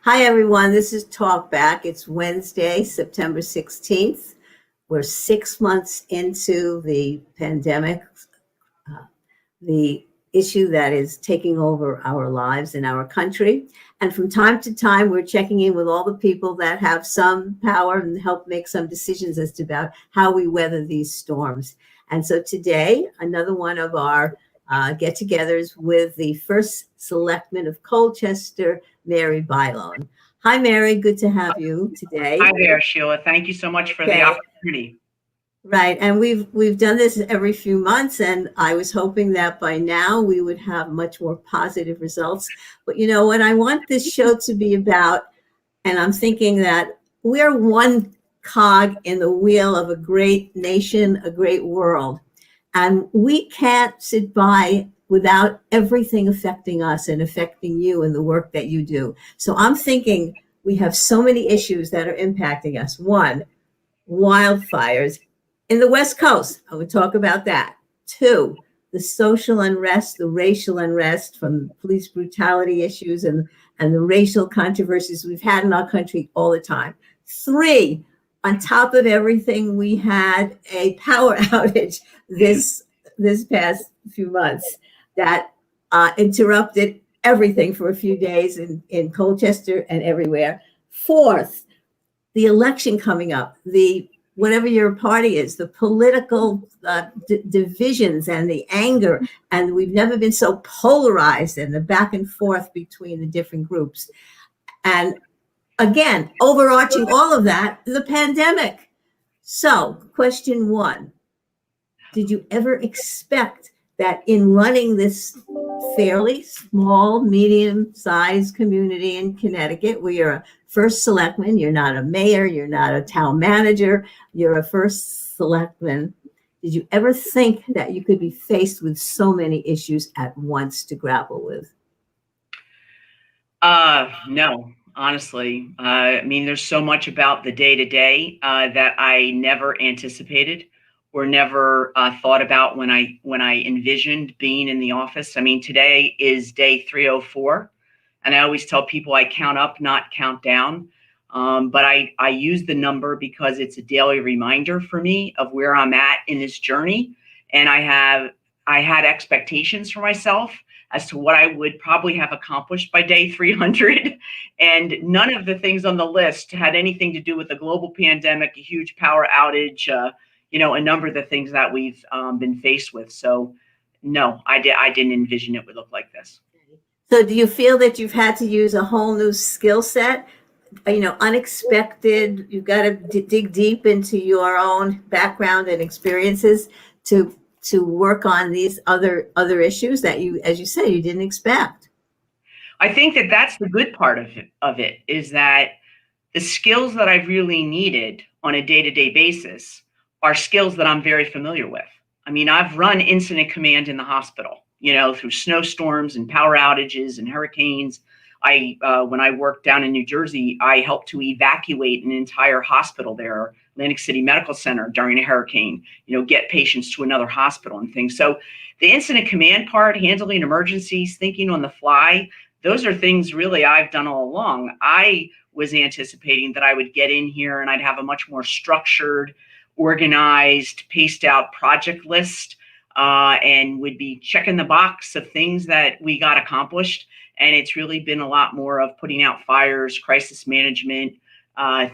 Hi, everyone. This is Talk Back. It's Wednesday, September 16th. We're 6 months into the pandemic, the issue that is taking over our lives in our country. And from time to time, we're checking in with all the people that have some power and help make some decisions as to about how we weather these storms. And so today, another one of our get-togethers with the first Selectman of Colchester, Mary Bylone. Hi, Mary. Good to have you today. Hi there, Sheila. Thank you so much for the opportunity. Right. And we've done this every few months, and I was hoping that by now we would have much more positive results. But you know what I want this show to be about, and I'm thinking that we're one cog in the wheel of a great nation, a great world. And we can't sit by without everything affecting us and affecting you and the work that you do. So I'm thinking we have so many issues that are impacting us. One, wildfires in the West Coast. I would talk about that. Two, the social unrest, the racial unrest from police brutality issues and the racial controversies we've had in our country all the time. Three, on top of everything, we had a power outage this past few months that interrupted everything for a few days in Colchester and everywhere. Fourth, the election coming up, whatever your party is, the political divisions and the anger, and we've never been so polarized, and the back and forth between the different groups. And again, overarching all of that, the pandemic. So, question one, did you ever expect that in running this fairly small, medium-sized community in Connecticut, where you're a first selectman, you're not a mayor, you're not a town manager, you're a first selectman, did you ever think that you could be faced with so many issues at once to grapple with? No, honestly. I mean, there's so much about the day-to-day that I never anticipated or never thought about when I envisioned being in the office. I mean, today is day 304, and I always tell people I count up, not count down. But I use the number because it's a daily reminder for me of where I'm at in this journey. And I had expectations for myself as to what I would probably have accomplished by day 300. And none of the things on the list had anything to do with the global pandemic, a huge power outage, a number of the things that we've been faced with. So no, I didn't envision it would look like this. So do you feel that you've had to use a whole new skill set? Unexpected, you've got to dig deep into your own background and experiences to work on these other issues that you, as you say, you didn't expect. I think that that's the good part of it is that the skills that I've really needed on a day-to-day basis are skills that I'm very familiar with. I mean, I've run incident command in the hospital, through snowstorms and power outages and hurricanes. When I worked down in New Jersey, I helped to evacuate an entire hospital there, Atlantic City Medical Center, during a hurricane, get patients to another hospital and things. So the incident command part, handling emergencies, thinking on the fly, those are things really I've done all along. I was anticipating that I would get in here and I'd have a much more structured, organized, paced out project list and would be checking the box of things that we got accomplished. And it's really been a lot more of putting out fires, crisis management,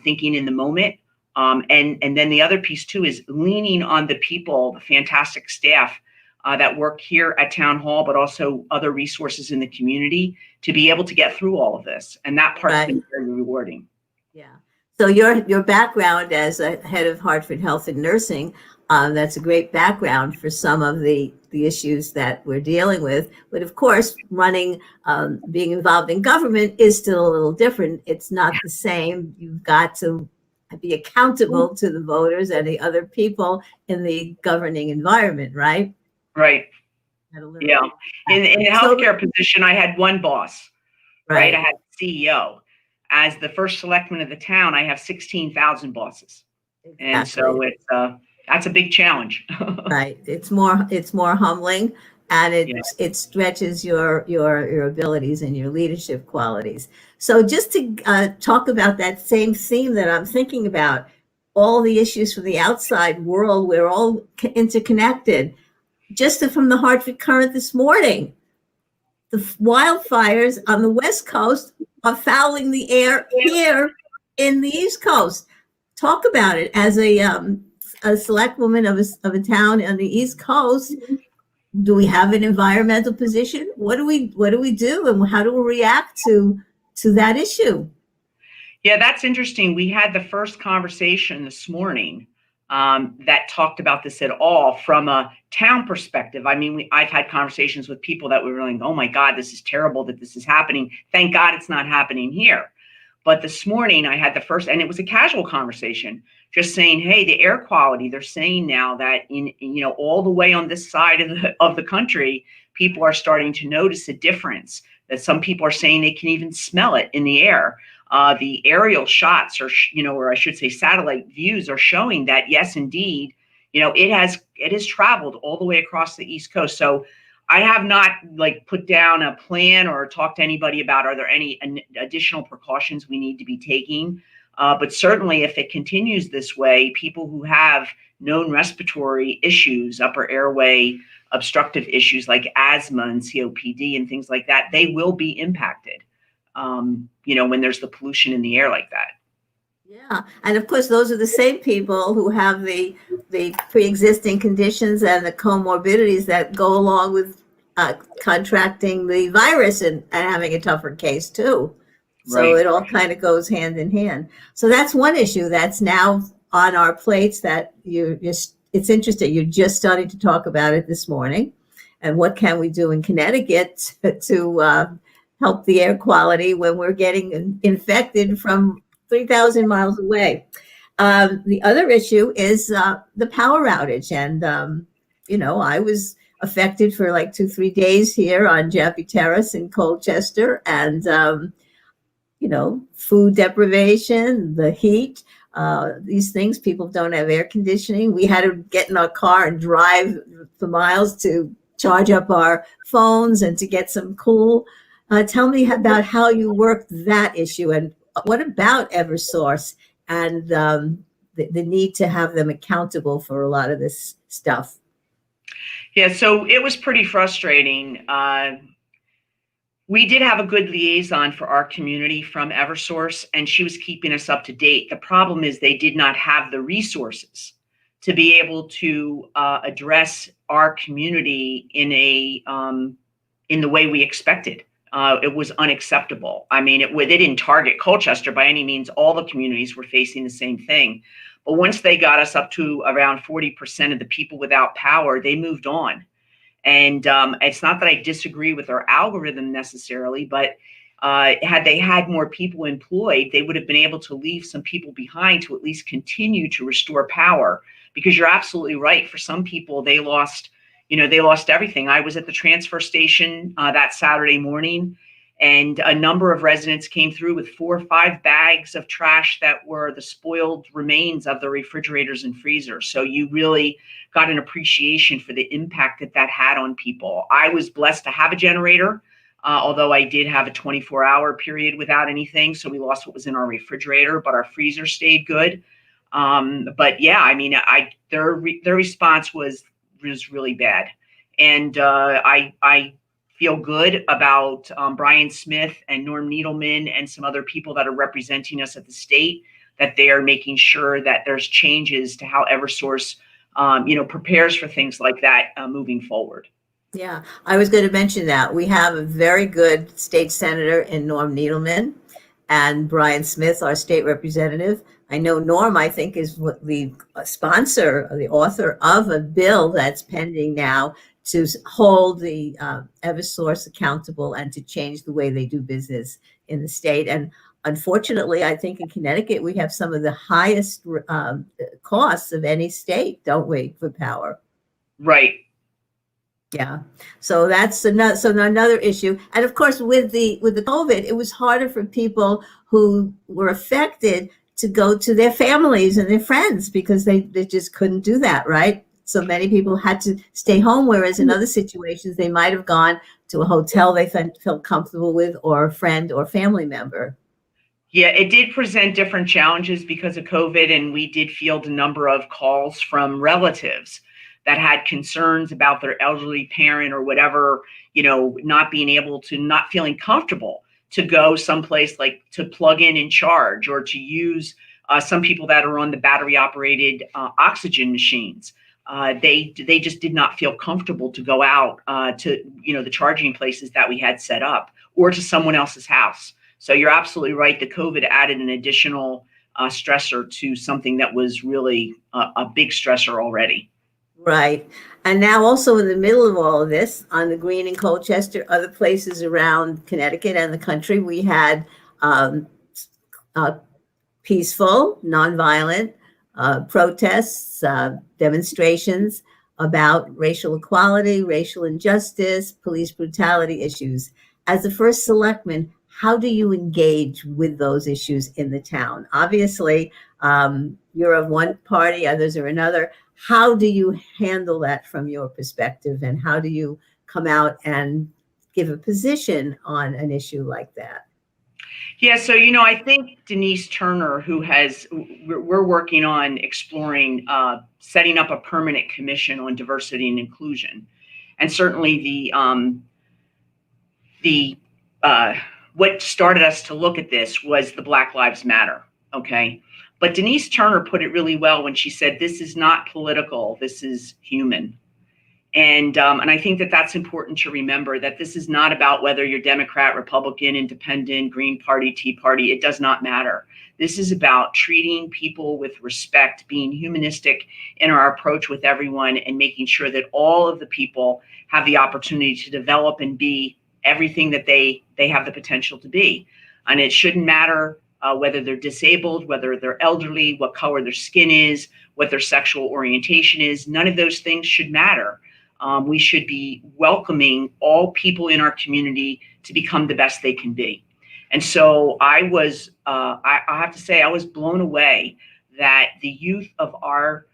thinking in the moment. And then the other piece too is leaning on the people, the fantastic staff that work here at Town Hall, but also other resources in the community to be able to get through all of this. And that part's been very rewarding. Yeah. So your background as a head of Hartford Health and Nursing, that's a great background for some of the issues that we're dealing with. But of course, being involved in government is still a little different. It's not the same. You've got to be accountable to the voters and the other people in the governing environment, right? Right. Yeah. In a healthcare position, I had one boss, right? I had the CEO. As the first selectman of the town, I have 16,000 bosses. Exactly. And so that's a big challenge. Right. It's more humbling, and Yeah. it stretches your abilities and your leadership qualities. So just to talk about that same theme that I'm thinking about, all the issues from the outside world, we're all interconnected. Just from the Hartford Current this morning, the wildfires on the West Coast are fouling the air here in the East Coast. Talk about it as a select woman of a town on the East Coast. Do we have an environmental position? What do we do, and how do we react to that issue? Yeah, that's interesting. We had the first conversation this morning that talked about this at all from a town perspective. I mean, I've had conversations with people that were like, oh my God, this is terrible that this is happening. Thank God it's not happening here. But this morning I had the first, and it was a casual conversation, just saying, hey, the air quality, they're saying now that in all the way on this side of the country, people are starting to notice a difference, that some people are saying they can even smell it in the air. The aerial shots, or I should say satellite views, are showing that, yes, indeed, it has traveled all the way across the East Coast. So I have not put down a plan or talked to anybody about, are there any additional precautions we need to be taking? But certainly if it continues this way, people who have known respiratory issues, upper airway obstructive issues like asthma and COPD and things like that, they will be impacted. When there's the pollution in the air like that. Yeah, and of course, those are the same people who have the pre-existing conditions and the comorbidities that go along with contracting the virus and having a tougher case too. So Right. it all kind of goes hand in hand. So that's one issue that's now on our plates that it's interesting. You're just starting to talk about it this morning, and what can we do in Connecticut to help the air quality when we're getting infected from 3,000 miles away. The other issue is the power outage. And, I was affected for like 2-3 days here on Jaffe Terrace in Colchester. And, food deprivation, the heat, these things, people don't have air conditioning. We had to get in our car and drive for miles to charge up our phones and to get some cool. Tell me about how you worked that issue, and what about Eversource and the need to have them accountable for a lot of this stuff? Yeah, so it was pretty frustrating. We did have a good liaison for our community from Eversource, and she was keeping us up to date. The problem is they did not have the resources to be able to address our community in the way we expected. It was unacceptable. I mean, they didn't target Colchester by any means. All the communities were facing the same thing. But once they got us up to around 40% of the people without power, they moved on. And it's not that I disagree with their algorithm necessarily, but had they had more people employed, they would have been able to leave some people behind to at least continue to restore power. Because you're absolutely right. For some people, they lost everything. I was at the transfer station that Saturday morning, and a number of residents came through with 4 or 5 bags of trash that were the spoiled remains of the refrigerators and freezers. So you really got an appreciation for the impact that had on people. I was blessed to have a generator, although I did have a 24-hour period without anything. So we lost what was in our refrigerator, but our freezer stayed good. But yeah, I mean, their response was really bad. And I feel good about Brian Smith and Norm Needleman and some other people that are representing us at the state, that they are making sure that there's changes to how Eversource prepares for things like that moving forward. Yeah, I was going to mention that. We have a very good state senator in Norm Needleman and Brian Smith, our state representative. I know Norm, I think, is the sponsor, the author of a bill that's pending now to hold the Eversource accountable and to change the way they do business in the state. And unfortunately, I think in Connecticut, we have some of the highest costs of any state, don't we, for power? Right. Yeah. So that's another issue. And of course, with the COVID, it was harder for people who were affected to go to their families and their friends because they just couldn't do that, right? So many people had to stay home, whereas in other situations, they might have gone to a hotel they felt comfortable with, or a friend or family member. Yeah, it did present different challenges because of COVID, and we did field a number of calls from relatives that had concerns about their elderly parent or whatever, not being able to, not feeling comfortable to go someplace like to plug in and charge, or to use some people that are on the battery operated oxygen machines. They just did not feel comfortable to go out to the charging places that we had set up, or to someone else's house. So you're absolutely right. The COVID added an additional stressor to something that was really a big stressor already. Right. And now also in the middle of all of this, on the Green in Colchester, other places around Connecticut and the country, we had um, uh, peaceful, nonviolent protests, demonstrations about racial equality, racial injustice, police brutality issues. As the first selectman, how do you engage with those issues in the town? Obviously, you're of one party, others are another. How do you handle that from your perspective, and how do you come out and give a position on an issue like that? Yeah, so I think Denise Turner, we're working on exploring setting up a permanent commission on diversity and inclusion, and certainly the what started us to look at this was the Black Lives Matter. Okay, but Denise Turner put it really well when she said, "This is not political. This is human." And I think that that's important to remember, that this is not about whether you're Democrat, Republican, Independent, Green Party, Tea Party. It does not matter. This is about treating people with respect, being humanistic in our approach with everyone, and making sure that all of the people have the opportunity to develop and be everything that they have the potential to be. And it shouldn't matter whether they're disabled, whether they're elderly, what color their skin is, what their sexual orientation is. None of those things should matter. We should be welcoming all people in our community to become the best they can be. And so I have to say, I was blown away that the youth of our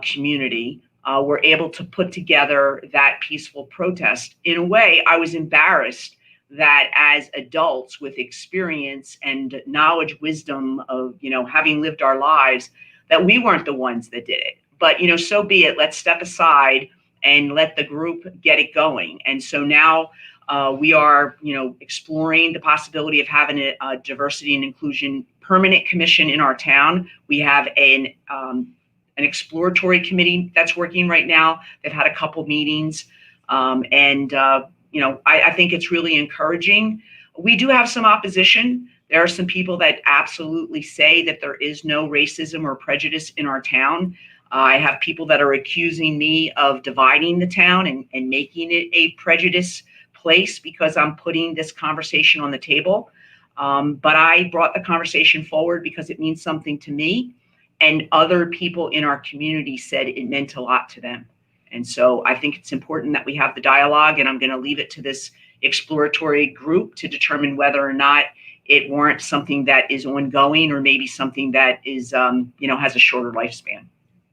community were able to put together that peaceful protest. In a way, I was embarrassed that as adults with experience and knowledge, wisdom of, having lived our lives, that we weren't the ones that did it. But, so be it. Let's step aside and let the group get it going. And so now we are, exploring the possibility of having a diversity and inclusion permanent commission in our town. We have an exploratory committee that's working right now. They've had a couple meetings, I think it's really encouraging. We do have some opposition. There are some people that absolutely say that there is no racism or prejudice in our town. I have people that are accusing me of dividing the town and making it a prejudice place because I'm putting this conversation on the table. But I brought the conversation forward because it means something to me, and other people in our community said it meant a lot to them. And so I think it's important that we have the dialogue, and I'm going to leave it to this exploratory group to determine whether or not it warrants something that is ongoing, or maybe something that is, has a shorter lifespan.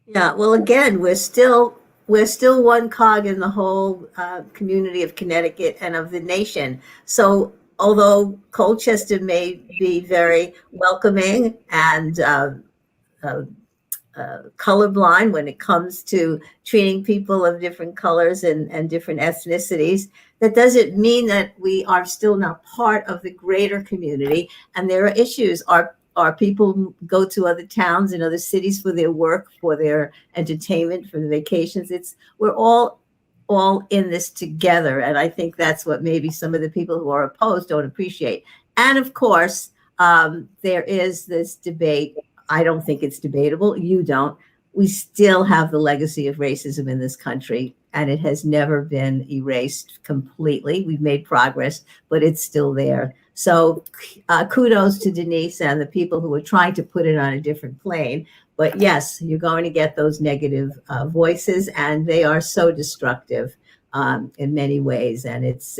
Yeah, well, again, we're still one cog in the whole community of Connecticut and of the nation. So although Colchester may be very welcoming and colorblind when it comes to treating people of different colors and different ethnicities, that doesn't mean that we are still not part of the greater community. And there are issues. Our people go to other towns and other cities for their work, for their entertainment, for the vacations. We're all in this together. And I think that's what maybe some of the people who are opposed don't appreciate. And of course, there is this debate. I don't think it's debatable. You don't. We still have the legacy of racism in this country, and it has never been erased completely. We've made progress, but it's still there. So kudos to Denise and the people who are trying to put it on a different plane. But yes, you're going to get those negative voices, and they are so destructive in many ways, and it's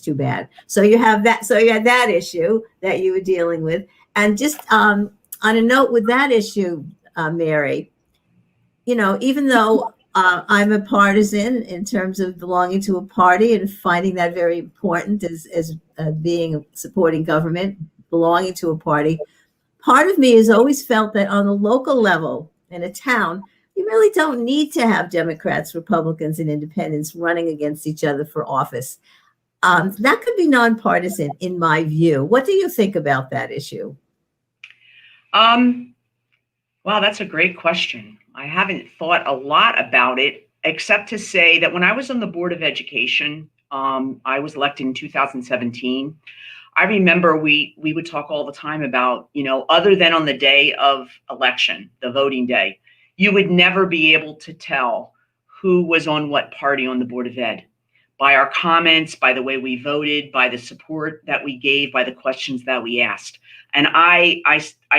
too bad. So you have that. So you had that issue that you were dealing with, and just on a note with that issue, Mary, even though I'm a partisan in terms of belonging to a party and finding that very important as being supporting government, belonging to a party. Part of me has always felt that on the local level in a town, you really don't need to have Democrats, Republicans, and independents running against each other for office. That could be nonpartisan, in my view. What do you think about that issue? Um, wow, that's a great question. I haven't thought a lot about it, except to say that when I was on the Board of Education, I was elected in 2017. I remember we would talk all the time about, other than on the day of election, the voting day, you would never be able to tell who was on what party on the Board of Ed by our comments, by the way we voted, by the support that we gave, by the questions that we asked. And I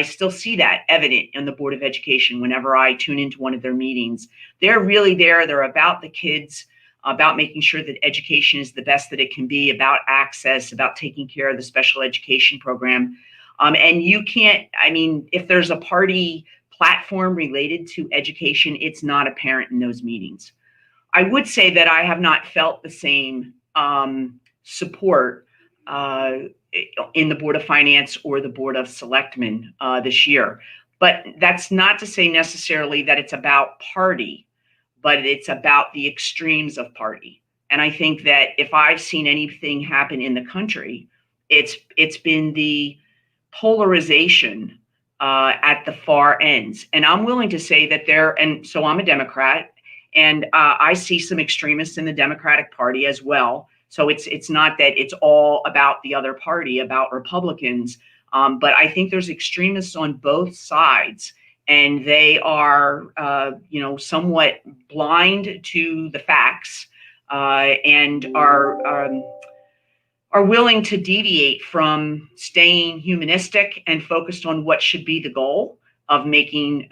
still see that evident in the Board of Education whenever I tune into one of their meetings. They're really there. They're about the kids, about making sure that education is the best that it can be, about access, about taking care of the special education program. And you can't, if there's a party platform related to education, it's not apparent in those meetings. I would say that I have not felt the same support in the Board of Finance or the Board of Selectmen this year. But that's not to say necessarily that it's about party, but it's about the extremes of party. And I think that if I've seen anything happen in the country, it's been the polarization at the far ends. And I'm willing to say that and so I'm a Democrat, and I see some extremists in the Democratic Party as well. So it's not that it's all about the other party, about Republicans, but I think there's extremists on both sides, and they are, somewhat blind to the facts and are willing to deviate from staying humanistic and focused on what should be the goal of making,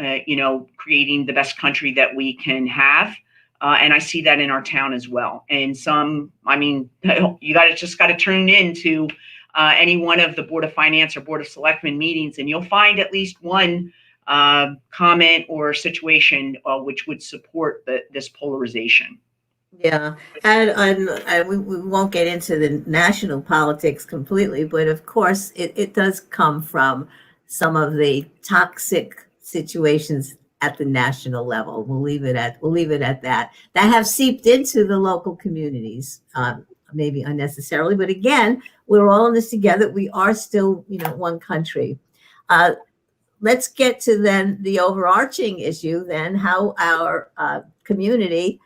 creating the best country that we can have. And I see that in our town as well. And you just got to tune into any one of the Board of Finance or Board of Selectmen meetings, and you'll find at least one comment or situation which would support this polarization. Yeah, and we won't get into the national politics completely, but of course it does come from some of the toxic situations at the national level. We'll leave it at that. That have seeped into the local communities, maybe unnecessarily, but again, we're all in this together. We are still, one country. Let's get to then the overarching issue, then how our community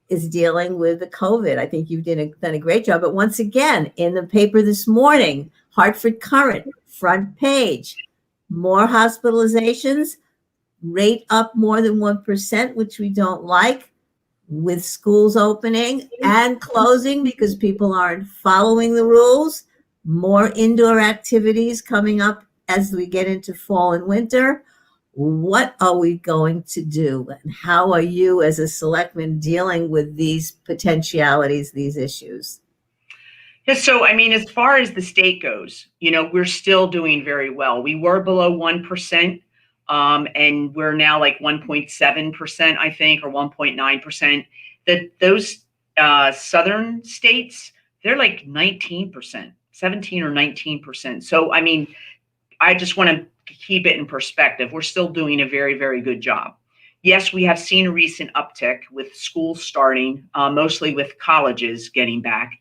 is dealing with the COVID. I think you've done a great job. But once again, in the paper this morning, Hartford Current, front page, more hospitalizations, rate up more than 1%, which we don't like, with schools opening and closing because people aren't following the rules, more indoor activities coming up as we get into fall and winter. What are we going to do? And how are you as a selectman dealing with these potentialities, these issues? Yeah, so as far as the state goes, we're still doing very well. We were below 1%, and we're now like 1.7%, I think, or 1.9%. Those southern states, they're like 19%, 17 or 19%. So, I just want to keep it in perspective. We're still doing a very, very good job. Yes, we have seen a recent uptick with schools starting, mostly with colleges getting back.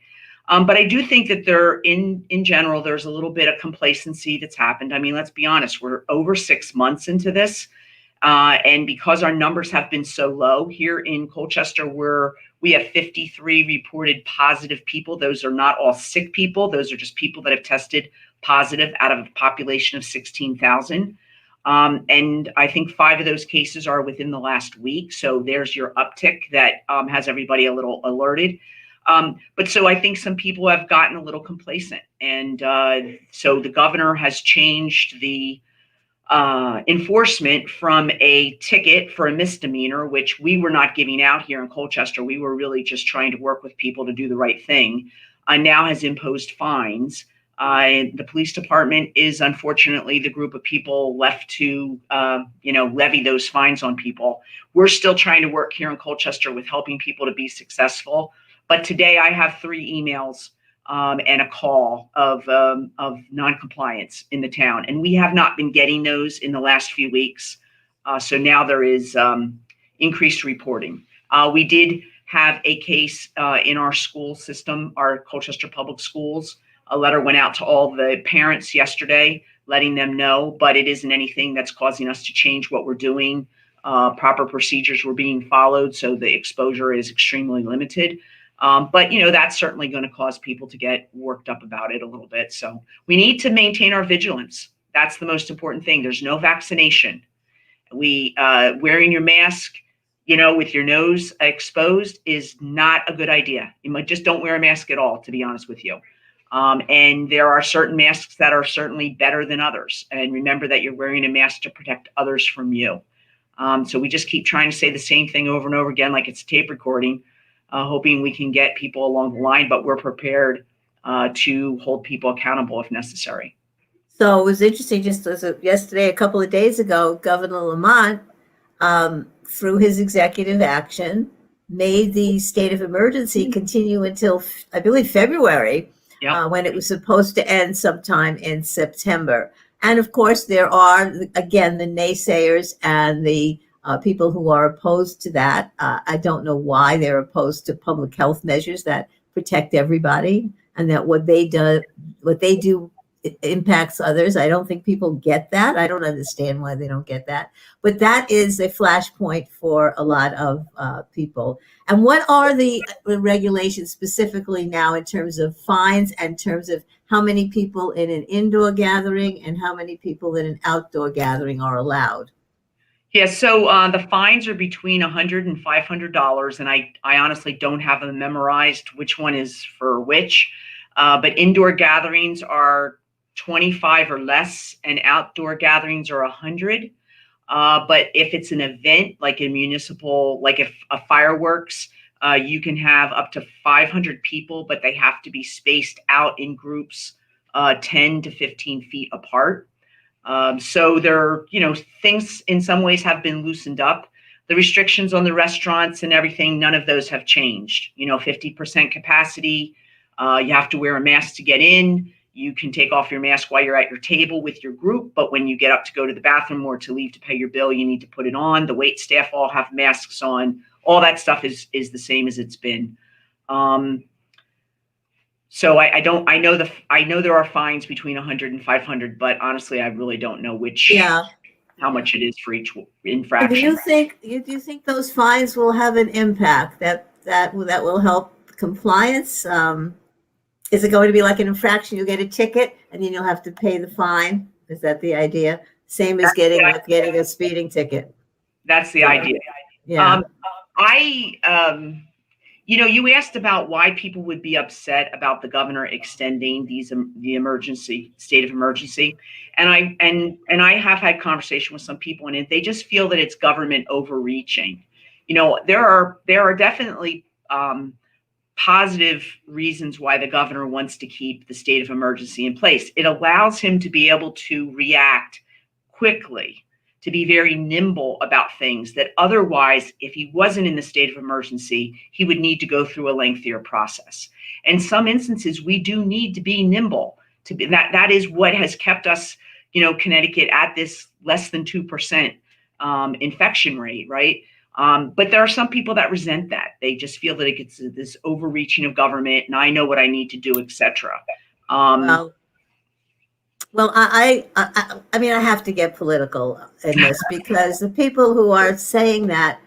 But I do think that in general, there's a little bit of complacency that's happened. Let's be honest, we're over 6 months into this. And because our numbers have been so low here in Colchester, we have 53 reported positive people. Those are not all sick people. Those are just people that have tested positive out of a population of 16,000. And I think 5 of those cases are within the last week. So there's your uptick that has everybody a little alerted. But so I think some people have gotten a little complacent. And so the governor has changed the enforcement from a ticket for a misdemeanor, which we were not giving out here in Colchester. We were really just trying to work with people to do the right thing, now has imposed fines The police department is unfortunately the group of people left to, levy those fines on people. We're still trying to work here in Colchester with helping people to be successful. But today I have 3 emails and a call of noncompliance in the town, and we have not been getting those in the last few weeks. So now there is increased reporting. We did have a case in our school system, our Colchester Public Schools. A letter went out to all the parents yesterday, letting them know, but it isn't anything that's causing us to change what we're doing. Proper procedures were being followed, so the exposure is extremely limited. But that's certainly going to cause people to get worked up about it a little bit. So we need to maintain our vigilance. That's the most important thing. There's no vaccination. Wearing your mask, with your nose exposed is not a good idea. You might just don't wear a mask at all, to be honest with you. And there are certain masks that are certainly better than others. And remember that you're wearing a mask to protect others from you. So we just keep trying to say the same thing over and over again, like it's a tape recording, hoping we can get people along the line, but we're prepared to hold people accountable if necessary. So it was interesting, just as yesterday, a couple of days ago, Governor Lamont, through his executive action, made the state of emergency continue until, I believe, February, when it was supposed to end sometime in September. And of course, there are, again, the naysayers and the people who are opposed to that. I don't know why they're opposed to public health measures that protect everybody, and that what they do impacts others. I don't think people get that. I don't understand why they don't get that. But that is a flashpoint for a lot of people. And what are the regulations specifically now in terms of fines and in terms of how many people in an indoor gathering and how many people in an outdoor gathering are allowed? Yeah, so the fines are between $100 and $500, and I honestly don't have them memorized which one is for which. But indoor gatherings are 25 or less, and outdoor gatherings are 100. But if it's an event like a municipal, like if a fireworks, you can have up to 500 people, but they have to be spaced out in groups 10 to 15 feet apart. So there, things in some ways have been loosened up. The restrictions on the restaurants and everything, none of those have changed. 50% capacity. You have to wear a mask to get in. You can take off your mask while you're at your table with your group, but when you get up to go to the bathroom or to leave to pay your bill, you need to put it on. The wait staff all have masks on. All that stuff is the same as it's been. So I know there are fines between 100 and 500, but honestly, I really don't know how much it is for each infraction. Do you think those fines will have an impact that will help compliance? Is it going to be like an infraction? You get a ticket and then you'll have to pay the fine. Is that the idea? Same as getting a speeding ticket. That's the idea. Yeah. You asked about why people would be upset about the governor extending the state of emergency, and I have had conversation with some people, and they just feel that it's government overreaching. There are definitely positive reasons why the governor wants to keep the state of emergency in place. It allows him to be able to react quickly, to be very nimble about things that otherwise, if he wasn't in the state of emergency, he would need to go through a lengthier process. In some instances, we do need to be nimble. That is what has kept us, Connecticut at this less than 2% infection rate, right? But there are some people that resent that. They just feel that it gets this overreaching of government, and I know what I need to do, etc. Well, I mean, I have to get political in this because the people who are saying that,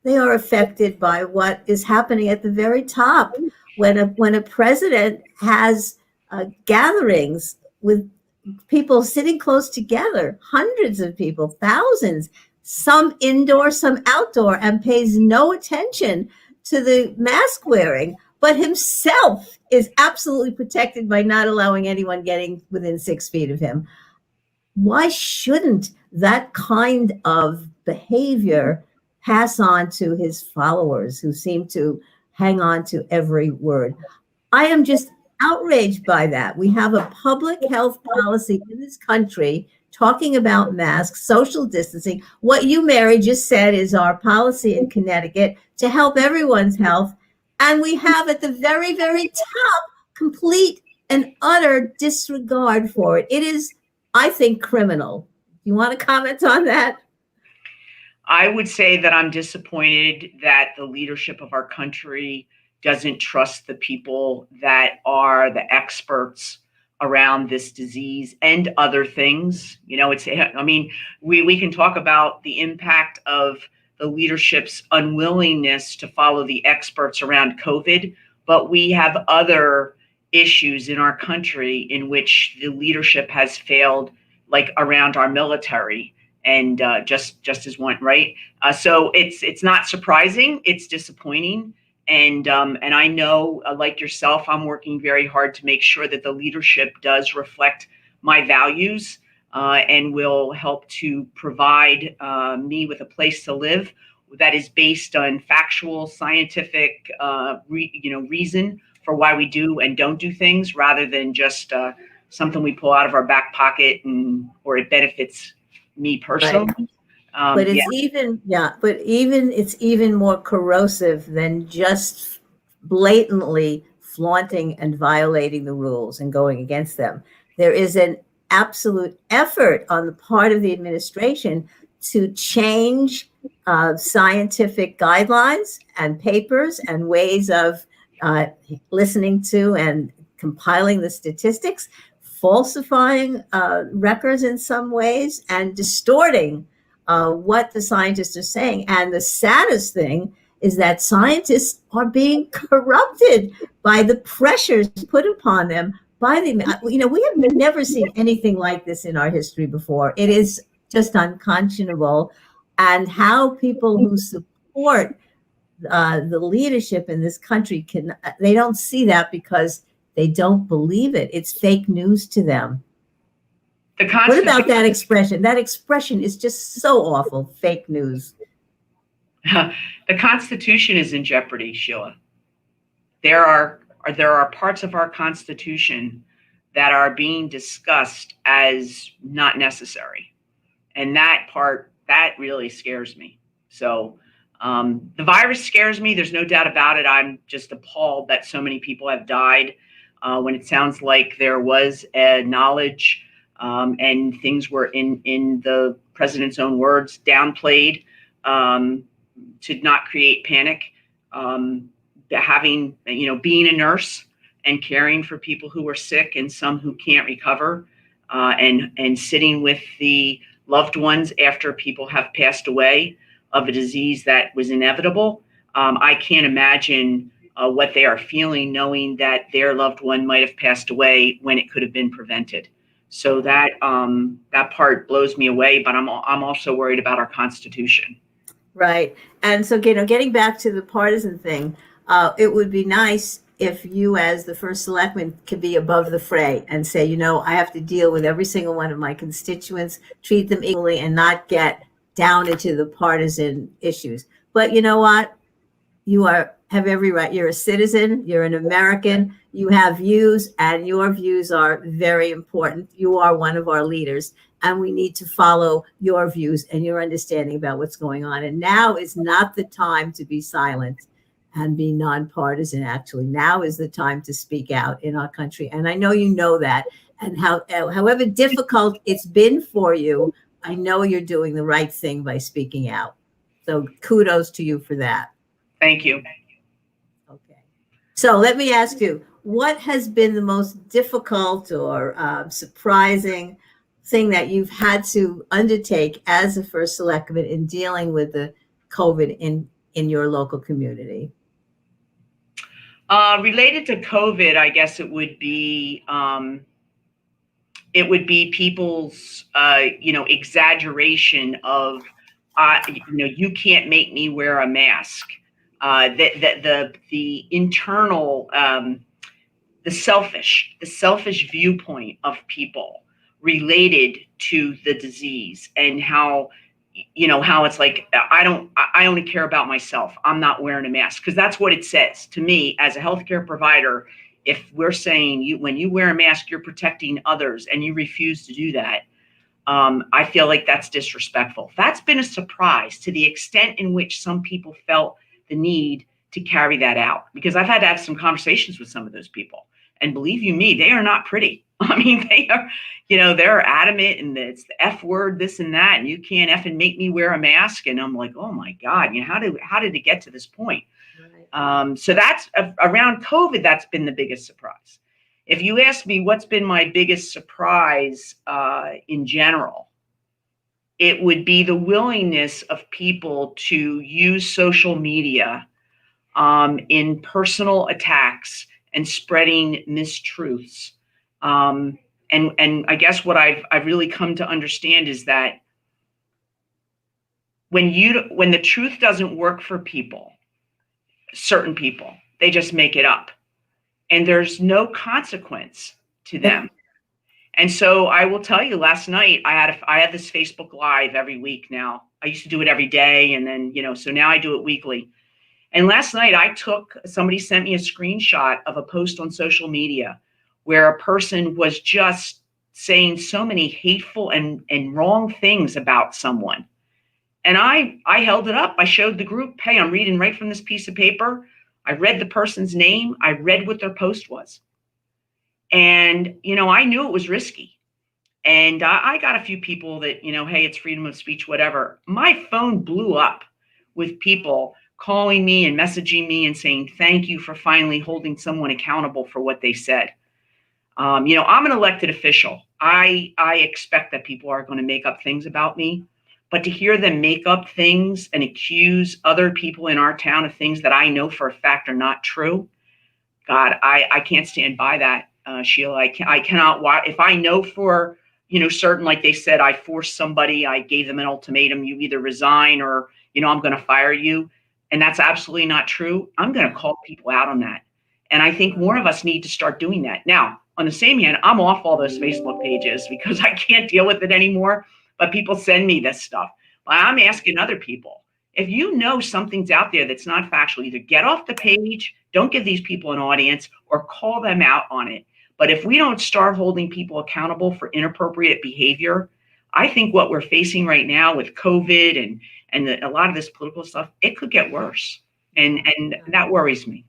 they are affected by what is happening at the very top. When a president has gatherings with people sitting close together, hundreds of people, thousands, some indoor, some outdoor, and pays no attention to the mask wearing, but himself is absolutely protected by not allowing anyone getting within 6 feet of him. Why shouldn't that kind of behavior pass on to his followers who seem to hang on to every word? I am just outraged by that. We have a public health policy in this country talking about masks, social distancing. What you, Mary, just said is our policy in Connecticut to help everyone's health. And we have at the very, very top complete and utter disregard for it. It is, I think, criminal. You want to comment on that? I would say that I'm disappointed that the leadership of our country doesn't trust the people that are the experts around this disease and other things. I mean, we can talk about the impact of the leadership's unwillingness to follow the experts around COVID, but we have other issues in our country in which the leadership has failed, like around our military and just as one, right? So it's not surprising. It's disappointing, and I know, like yourself, I'm working very hard to make sure that the leadership does reflect my values and will help to provide me with a place to live that is based on factual, scientific, reason for why we do and don't do things, rather than just something we pull out of our back pocket or it benefits me personally. Right. But it's it's even more corrosive than just blatantly flaunting and violating the rules and going against them. There is an absolute effort on the part of the administration to change scientific guidelines and papers and ways of listening to and compiling the statistics, falsifying records in some ways, and distorting what the scientists are saying. And the saddest thing is that scientists are being corrupted by the pressures put upon them by we have never seen anything like this in our history before. It is just unconscionable. And how people who support the leadership in this country they don't see that because they don't believe it. It's fake news to them. What about that expression? That expression is just so awful. Fake news. The Constitution is in jeopardy, Sheila. There are parts of our Constitution that are being discussed as not necessary, and that really scares me. So the virus scares me. There's no doubt about it. I'm just appalled that so many people have died when it sounds like there was a knowledge and things were, in the president's own words, downplayed to not create panic. Being a nurse and caring for people who are sick and some who can't recover, and sitting with the loved ones after people have passed away of a disease that was inevitable. I can't imagine what they are feeling, knowing that their loved one might have passed away when it could have been prevented. So that part blows me away. But I'm also worried about our Constitution. Right. And so, getting back to the partisan thing, it would be nice if you, as the first selectman, could be above the fray and say, I have to deal with every single one of my constituents, treat them equally, and not get down into the partisan issues. But you know what? You have every right. You're a citizen. You're an American. You have views, and your views are very important. You are one of our leaders, and we need to follow your views and your understanding about what's going on. And now is not the time to be silent and be nonpartisan. Actually, now is the time to speak out in our country. And I know you know that. And however difficult it's been for you, I know you're doing the right thing by speaking out. So kudos to you for that. Thank you. Okay. So let me ask you, what has been the most difficult or surprising thing that you've had to undertake as a first selectman in dealing with the COVID in your local community? Related to COVID, I guess it would be people's exaggeration of you can't make me wear a mask. The internal the selfish viewpoint of people related to the disease, and how it's like, I only care about myself. I'm not wearing a mask, because that's what it says to me as a healthcare provider. if we're saying when you wear a mask, you're protecting others and you refuse to do that, I feel like that's disrespectful. That's been a surprise to the extent in which some people felt the need to carry that out, because I've had to have some conversations with some of those people. And believe you me, they are not pretty. I mean, they are, they're adamant and it's the F word, this and that, and you can't effing make me wear a mask. And I'm like, oh my God, how did it get to this point? Right. So that's around COVID, that's been the biggest surprise. If you ask me what's been my biggest surprise in general, it would be the willingness of people to use social media in personal attacks and spreading mistruths. And I guess what I've really come to understand is that when the truth doesn't work for people, certain people, they just make it up. And there's no consequence to them. And so I will tell you, last night I had this Facebook Live every week now. I used to do it every day, and then so now I do it weekly. And last night somebody sent me a screenshot of a post on social media where a person was just saying so many hateful and wrong things about someone. And I held it up. I showed the group, hey, I'm reading right from this piece of paper. I read the person's name. I read what their post was. And, I knew it was risky. And I got a few people that, hey, it's freedom of speech, whatever. My phone blew up with people calling me and messaging me and saying, thank you for finally holding someone accountable for what they said. I'm an elected official. I expect that people are going to make up things about me. But to hear them make up things and accuse other people in our town of things that I know for a fact are not true, God, I can't stand by that, Sheila. I cannot watch. If I know for, certain, like they said, I forced somebody, I gave them an ultimatum, you either resign or, I'm going to fire you. And that's absolutely not true. I'm going to call people out on that. And I think more of us need to start doing that. Now, on the same hand, I'm off all those Facebook pages because I can't deal with it anymore. But people send me this stuff. I'm asking other people, if you know something's out there that's not factual, either get off the page, don't give these people an audience, or call them out on it. But if we don't start holding people accountable for inappropriate behavior, I think what we're facing right now with COVID and a lot of this political stuff, it could get worse. And that worries me.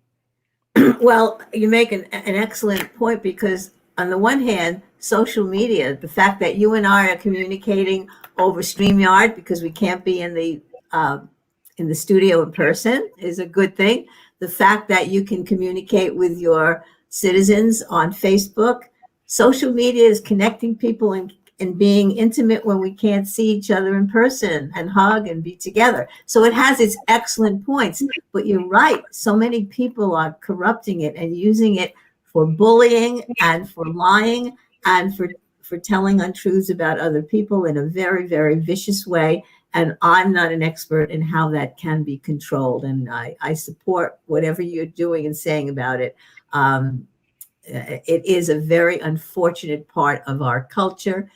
Well, you make an excellent point, because on the one hand, social media, the fact that you and I are communicating over StreamYard because we can't be in the studio in person is a good thing. The fact that you can communicate with your citizens on Facebook, social media is connecting people and being intimate when we can't see each other in person and hug and be together. So it has its excellent points, but you're right. So many people are corrupting it and using it for bullying and for lying and for telling untruths about other people in a very, very vicious way. And I'm not an expert in how that can be controlled. And I support whatever you're doing and saying about it. It is a very unfortunate part of our culture.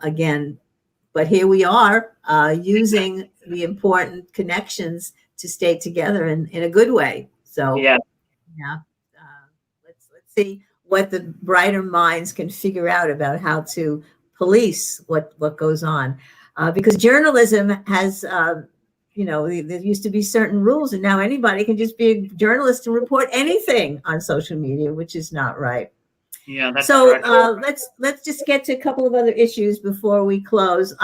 Again, but here we are using the important connections to stay together in a good way. So yeah, let's see what the brighter minds can figure out about how to police what goes on, because journalism has, there used to be certain rules, and now anybody can just be a journalist and report anything on social media, which is not right. Yeah. That's so let's just get to a couple of other issues before we close.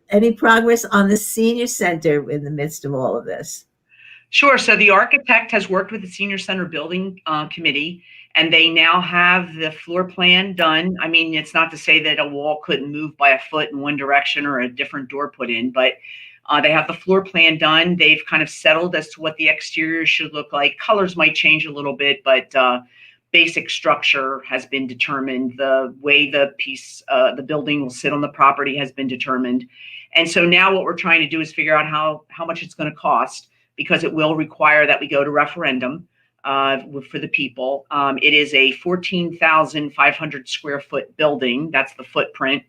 Any progress on the senior center in the midst of all of this? Sure. So the architect has worked with the senior center building committee, and they now have the floor plan done. I mean, it's not to say that a wall couldn't move by a foot in one direction or a different door put in, but they have the floor plan done. They've kind of settled as to what the exterior should look like. Colors might change a little bit, but basic structure has been determined. The way the building will sit on the property has been determined. And so now what we're trying to do is figure out how much it's going to cost, because it will require that we go to referendum for the people. It is a 14,500 square foot building. That's the footprint.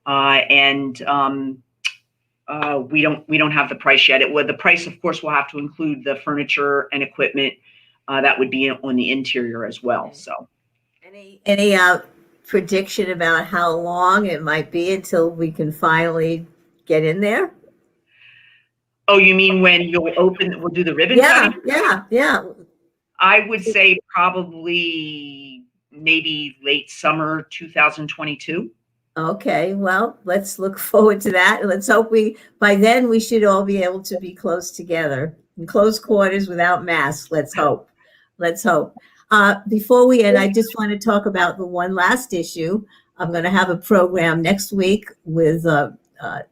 And we don't have the price yet. The price, of course, will have to include the furniture and equipment that would be on the interior as well. So Any prediction about how long it might be until we can finally get in there? Oh, you mean when we'll do the ribbon Yeah, cutting? yeah. I would say probably maybe late summer 2022. Okay, well, let's look forward to that. Let's hope by then we should all be able to be close together in close quarters without masks. Let's hope. Let's hope. Before we end, I just want to talk about the one last issue. I'm going to have a program next week with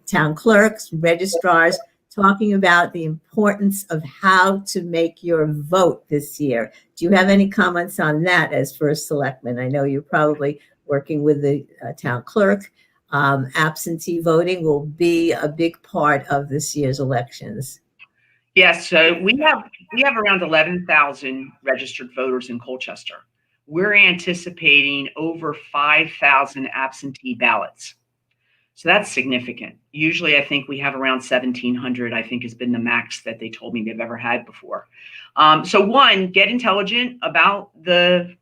town clerks, registrars, talking about the importance of how to make your vote this year. Do you have any comments on that as first selectman? I know you're probably working with the town clerk. Absentee voting will be a big part of this year's elections. Yes, so we have around 11,000 registered voters in Colchester. We're anticipating over 5,000 absentee ballots. So that's significant. Usually I think we have around 1,700, I think has been the max that they told me they've ever had before. So one, get intelligent about the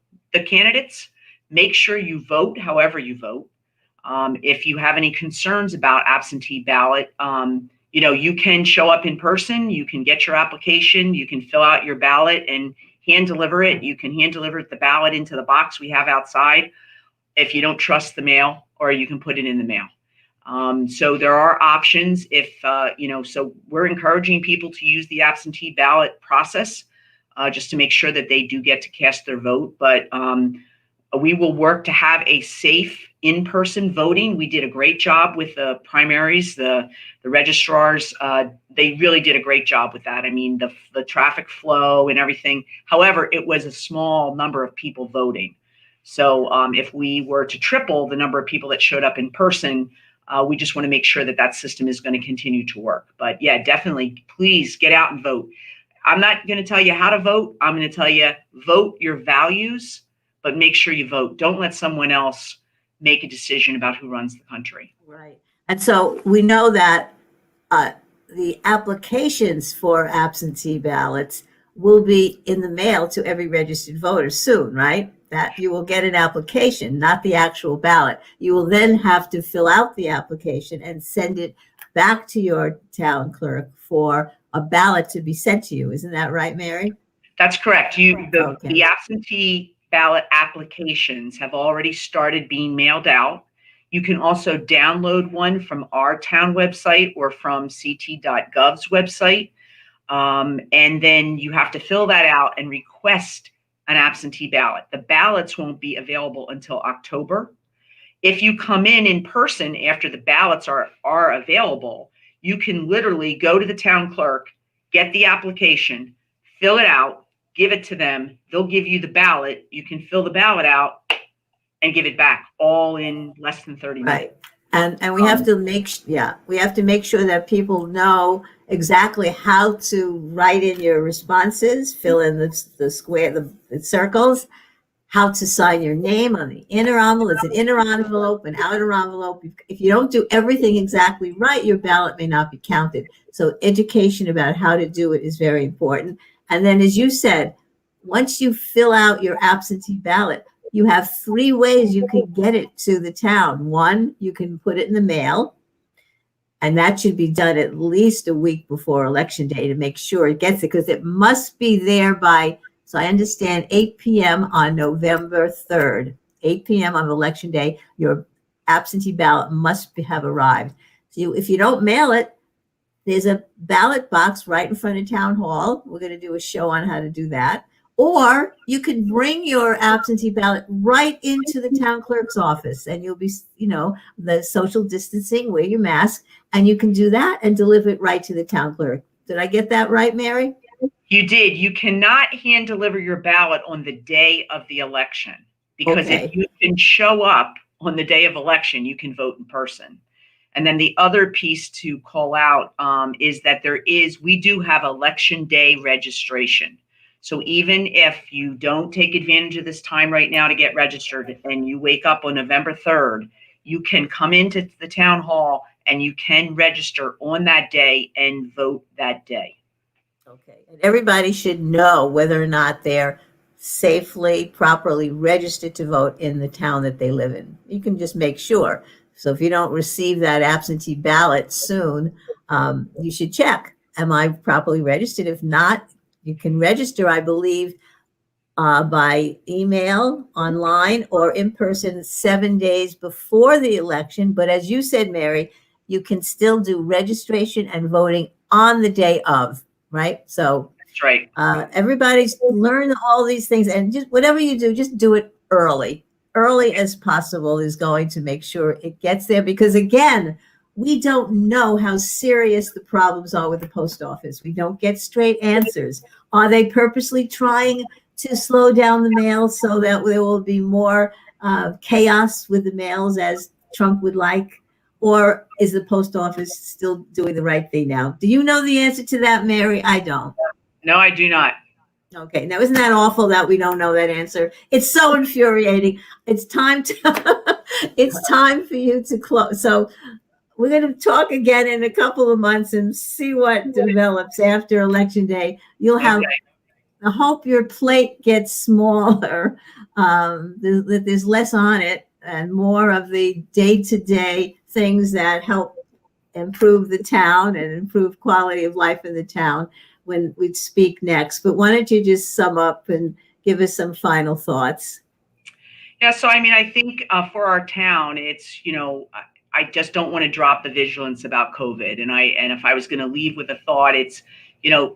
candidates. Make sure you vote however you vote. If you have any concerns about absentee ballot, you can show up in person, you can get your application, you can fill out your ballot and hand deliver it. You can hand deliver the ballot into the box we have outside if you don't trust the mail, or you can put it in the mail. So there are options so we're encouraging people to use the absentee ballot process just to make sure that they do get to cast their vote. But we will work to have a safe in-person voting. We did a great job with the primaries, the registrars. They really did a great job with that. I mean, the traffic flow and everything. However, it was a small number of people voting. So if we were to triple the number of people that showed up in person, we just want to make sure that system is going to continue to work. But yeah, definitely, please get out and vote. I'm not going to tell you how to vote. I'm going to tell you, vote your values, but make sure you vote. Don't let someone else make a decision about who runs the country. Right. And so we know that the applications for absentee ballots will be in the mail to every registered voter soon, right? That you will get an application, not the actual ballot. You will then have to fill out the application and send it back to your town clerk for a ballot to be sent to you. Isn't that right, Mary? That's correct. Okay. The absentee ballot applications have already started being mailed out. You can also download one from our town website or from ct.gov's website. And then you have to fill that out and request an absentee ballot. The ballots won't be available until October. If you come in person after the ballots are available, you can literally go to the town clerk, get the application, fill it out, give it to them. They'll give you the ballot. You can fill the ballot out and give it back, all in less than 30 minutes. Right. And we have to make sure that people know exactly how to write in your responses, fill in the square, the circles, how to sign your name on the inner envelope. It's an inner envelope, an outer envelope. If you don't do everything exactly right, your ballot may not be counted. So education about how to do it is very important. And then, as you said, once you fill out your absentee ballot, you have 3 ways you can get it to the town. One, you can put it in the mail, and that should be done at least a week before election day to make sure it gets it, because it must be there by, so I understand, 8 p.m. on November 3rd. 8 p.m. on election day, your absentee ballot must have arrived. So if you don't mail it, there's a ballot box right in front of town hall. We're going to do a show on how to do that. Or you can bring your absentee ballot right into the town clerk's office, and you'll be, the social distancing, wear your mask, and you can do that and deliver it right to the town clerk. Did I get that right, Mary? You did. You cannot hand deliver your ballot on the day of the election, because if you can show up on the day of election, you can vote in person. And then the other piece to call out is that we do have election day registration. So even if you don't take advantage of this time right now to get registered and you wake up on November 3rd, you can come into the town hall and you can register on that day and vote that day. Okay. And everybody should know whether or not they're safely, properly registered to vote in the town that they live in. You can just make sure. So if you don't receive that absentee ballot soon, you should check. Am I properly registered? If not, you can register, I believe, by email, online, or in person 7 days before the election. But as you said, Mary, you can still do registration and voting on the day of, right? So That's right. everybody's learn all these things, and just whatever you do, just do it early as possible is going to make sure it gets there. Because again, we don't know how serious the problems are with the post office. We don't get straight answers. Are they purposely trying to slow down the mail so that there will be more chaos with the mails as Trump would like? Or is the post office still doing the right thing now? Do you know the answer to that, Mary? I don't. No, I do not. Okay, now isn't that awful that we don't know that answer? It's so infuriating. It's time to it's time for you to close. So we're going to talk again in a couple of months and see what develops after Election Day. You'll have, Okay. I hope your plate gets smaller, that there's less on it and more of the day-to-day things that help improve the town and improve quality of life in the town when we speak next. But why don't you just sum up and give us some final thoughts? Yeah, so I mean, I think for our town, it's, I just don't want to drop the vigilance about COVID. And if I was going to leave with a thought, it's,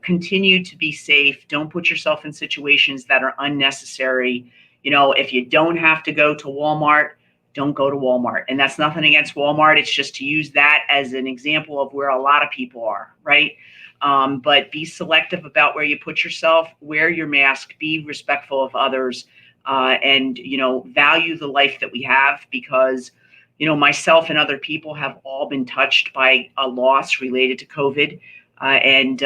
continue to be safe. Don't put yourself in situations that are unnecessary. If you don't have to go to Walmart, don't go to Walmart. And that's nothing against Walmart. It's just to use that as an example of where a lot of people are, right? But be selective about where you put yourself, wear your mask, be respectful of others, and, value the life that we have, because, myself and other people have all been touched by a loss related to COVID, and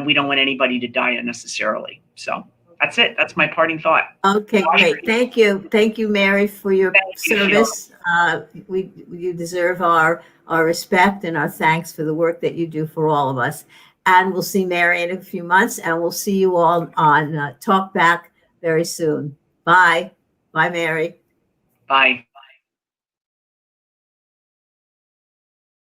we don't want anybody to die unnecessarily. So that's it. That's my parting thought. Okay, great. Thank you. Thank you, Mary, for your service. You deserve our respect and our thanks for the work that you do for all of us. And we'll see Mary in a few months, and we'll see you all on Talk Back very soon. Bye. Bye, Mary. Bye.